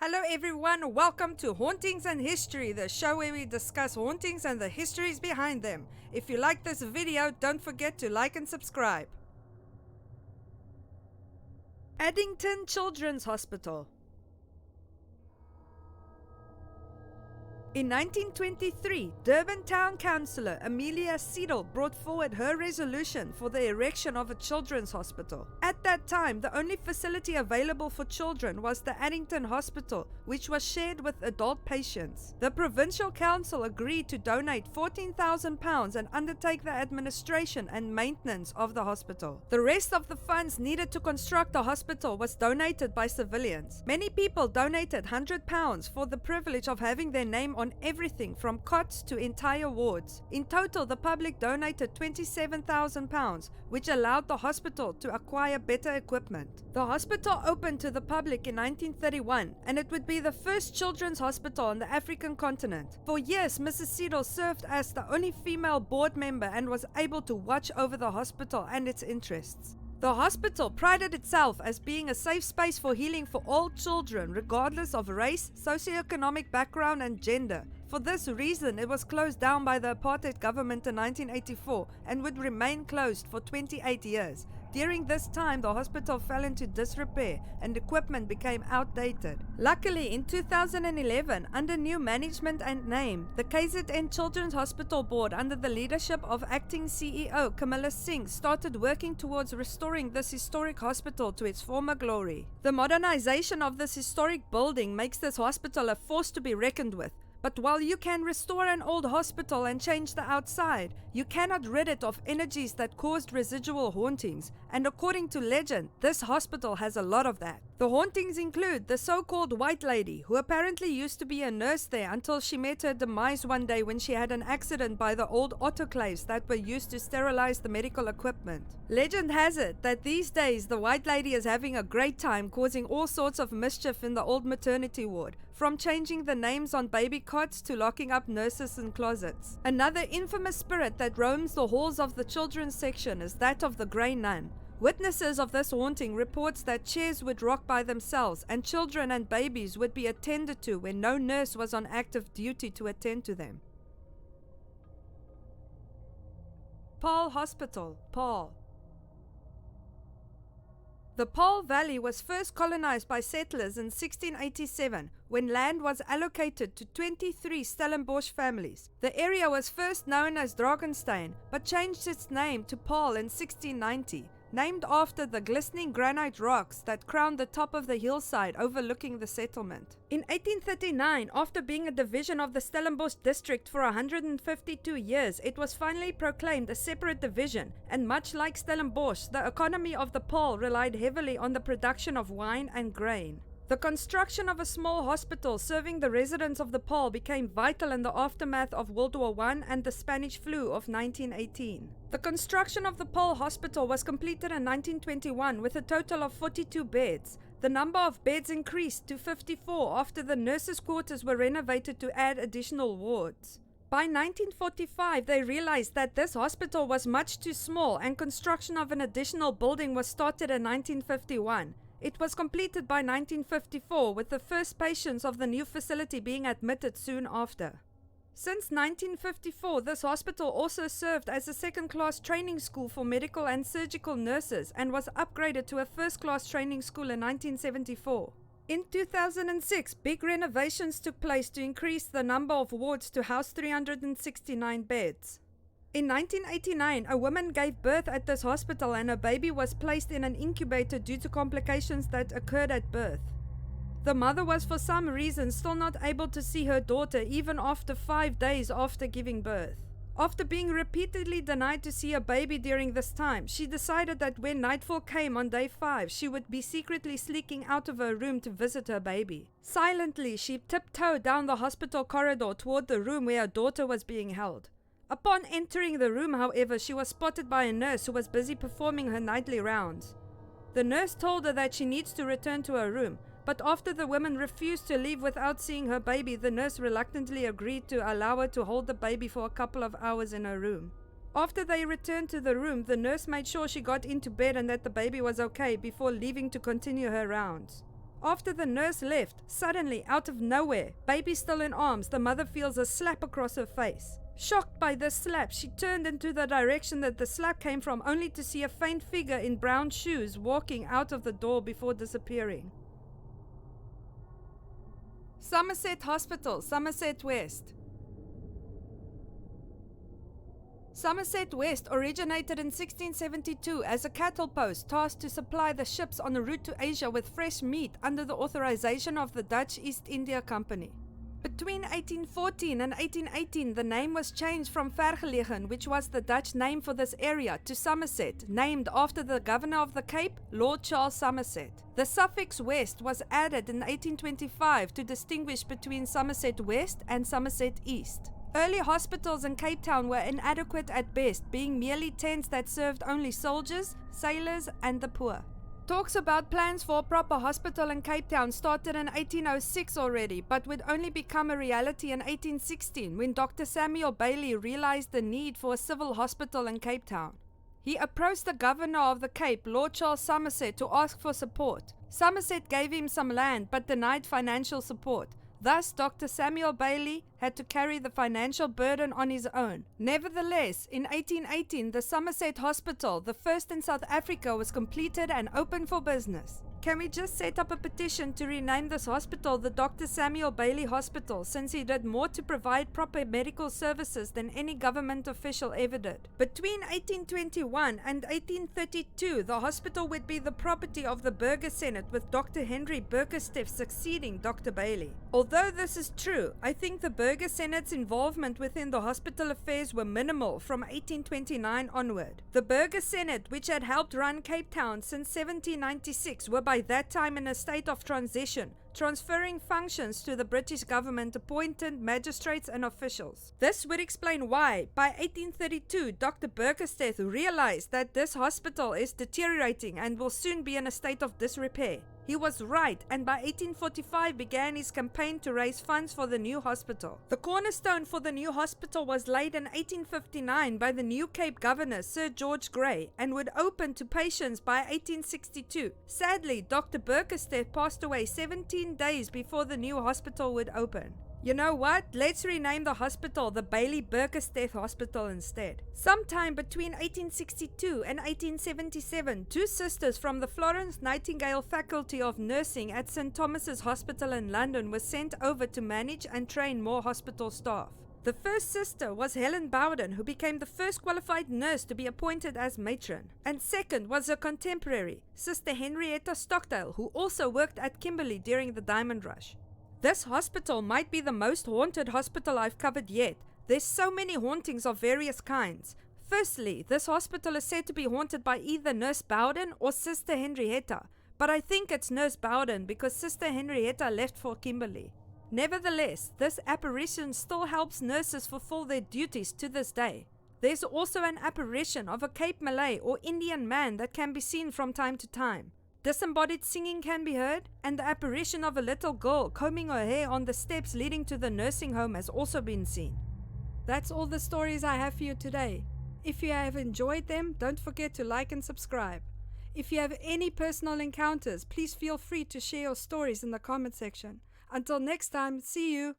Hello everyone, welcome to Hauntings and History, the show where we discuss hauntings and the histories behind them. If you like this video, don't forget to like and subscribe. Addington Children's Hospital. In 1923, Durban Town Councillor Amelia Seidel brought forward her resolution for the erection of a children's hospital. At that time, the only facility available for children was the Addington Hospital, which was shared with adult patients. The Provincial Council agreed to donate £14,000 and undertake the administration and maintenance of the hospital. The rest of the funds needed to construct the hospital was donated by civilians. Many people donated £100 for the privilege of having their name on everything from cots to entire wards. In total, the public donated £27,000, which allowed the hospital to acquire better equipment. The hospital opened to the public in 1931, and it would be the first children's hospital on the African continent. For years, Mrs. Seidel served as the only female board member and was able to watch over the hospital and its interests. The hospital prided itself as being a safe space for healing for all children, regardless of race, socioeconomic background, and gender. For this reason, it was closed down by the apartheid government in 1984 and would remain closed for 28 years. During this time, the hospital fell into disrepair and equipment became outdated. Luckily, in 2011, under new management and name, the KZN Children's Hospital Board, under the leadership of acting CEO Camilla Singh, started working towards restoring this historic hospital to its former glory. The modernization of this historic building makes this hospital a force to be reckoned with. But while you can restore an old hospital and change the outside, you cannot rid it of energies that caused residual hauntings, and according to legend, this hospital has a lot of that. The hauntings include the so-called White Lady, who apparently used to be a nurse there until she met her demise one day when she had an accident by the old autoclaves that were used to sterilize the medical equipment. Legend has it that these days the White Lady is having a great time causing all sorts of mischief in the old maternity ward, from changing the names on baby cots to locking up nurses in closets. Another infamous spirit that roams the halls of the children's section is that of the Grey Nun. Witnesses of this haunting reports that chairs would rock by themselves and children and babies would be attended to when no nurse was on active duty to attend to them. Paarl Hospital, Paarl. The Paarl Valley was first colonized by settlers in 1687 when land was allocated to 23 Stellenbosch families. The area was first known as Drakenstein but changed its name to Paarl in 1690, named after the glistening granite rocks that crowned the top of the hillside overlooking the settlement. In 1839, after being a division of the Stellenbosch district for 152 years, it was finally proclaimed a separate division, and much like Stellenbosch, the economy of the Paarl relied heavily on the production of wine and grain. The construction of a small hospital serving the residents of the Paarl became vital in the aftermath of World War I and the Spanish flu of 1918. The construction of the Paarl Hospital was completed in 1921 with a total of 42 beds. The number of beds increased to 54 after the nurses' quarters were renovated to add additional wards. By 1945, they realized that this hospital was much too small and construction of an additional building was started in 1951. It was completed by 1954, with the first patients of the new facility being admitted soon after. Since 1954, this hospital also served as a second-class training school for medical and surgical nurses and was upgraded to a first-class training school in 1974. In 2006, big renovations took place to increase the number of wards to house 369 beds. In 1989, a woman gave birth at this hospital and her baby was placed in an incubator due to complications that occurred at birth. The mother was for some reason still not able to see her daughter even after 5 days after giving birth. After being repeatedly denied to see her baby during this time, she decided that when nightfall came on day 5, she would be secretly sneaking out of her room to visit her baby. Silently, she tiptoed down the hospital corridor toward the room where her daughter was being held. Upon entering the room, however, she was spotted by a nurse who was busy performing her nightly rounds. The nurse told her that she needs to return to her room, but after the woman refused to leave without seeing her baby, the nurse reluctantly agreed to allow her to hold the baby for a couple of hours in her room. After they returned to the room, the nurse made sure she got into bed and that the baby was okay before leaving to continue her rounds. After the nurse left, suddenly, out of nowhere, baby still in arms, the mother feels a slap across her face. Shocked by this slap, she turned into the direction that the slap came from, only to see a faint figure in brown shoes walking out of the door before disappearing. Somerset Hospital, Somerset West. Somerset West originated in 1672 as a cattle post tasked to supply the ships on the route to Asia with fresh meat under the authorization of the Dutch East India Company. Between 1814 and 1818, the name was changed from Vergelegen, which was the Dutch name for this area, to Somerset, named after the Governor of the Cape, Lord Charles Somerset. The suffix West was added in 1825 to distinguish between Somerset West and Somerset East. Early hospitals in Cape Town were inadequate at best, being merely tents that served only soldiers, sailors, and the poor. Talks about plans for a proper hospital in Cape Town started in 1806 already, but would only become a reality in 1816 when Dr. Samuel Bailey realized the need for a civil hospital in Cape Town. He approached the Governor of the Cape, Lord Charles Somerset, to ask for support. Somerset gave him some land but denied financial support. Thus, Dr. Samuel Bailey had to carry the financial burden on his own. Nevertheless, in 1818, the Somerset Hospital, the first in South Africa, was completed and open for business. Can we just set up a petition to rename this hospital the Dr. Samuel Bailey Hospital, since he did more to provide proper medical services than any government official ever did? Between 1821 and 1832, the hospital would be the property of the Burger Senate, with Dr. Henry Burgersteff succeeding Dr. Bailey. Although this is true, I think the Burger Senate's involvement within the hospital affairs were minimal from 1829 onward. The Burger Senate, which had helped run Cape Town since 1796, were by that time in a state of transition, transferring functions to the British government appointed magistrates and officials. This would explain why, by 1832, Dr. Burgersteff realized that this hospital is deteriorating and will soon be in a state of disrepair. He was right, and by 1845 began his campaign to raise funds for the new hospital. The cornerstone for the new hospital was laid in 1859 by the New Cape Governor, Sir George Grey, and would open to patients by 1862. Sadly, Dr. Burgersteff passed away 17 days before the new hospital would open. You know what? Let's rename the hospital the Bailey Burgersteff Hospital instead. Sometime between 1862 and 1877, two sisters from the Florence Nightingale Faculty of Nursing at St. Thomas's Hospital in London were sent over to manage and train more hospital staff. The first sister was Helen Bowden, who became the first qualified nurse to be appointed as matron. And second was her contemporary, Sister Henrietta Stockdale, who also worked at Kimberley during the Diamond Rush. This hospital might be the most haunted hospital I've covered yet. There's so many hauntings of various kinds. Firstly, this hospital is said to be haunted by either Nurse Bowden or Sister Henrietta, but I think it's Nurse Bowden because Sister Henrietta left for Kimberley. Nevertheless, this apparition still helps nurses fulfill their duties to this day. There's also an apparition of a Cape Malay or Indian man that can be seen from time to time. Disembodied singing can be heard, and the apparition of a little girl combing her hair on the steps leading to the nursing home has also been seen. That's all the stories I have for you today. If you have enjoyed them, don't forget to like and subscribe. If you have any personal encounters, please feel free to share your stories in the comment section. Until next time, see you!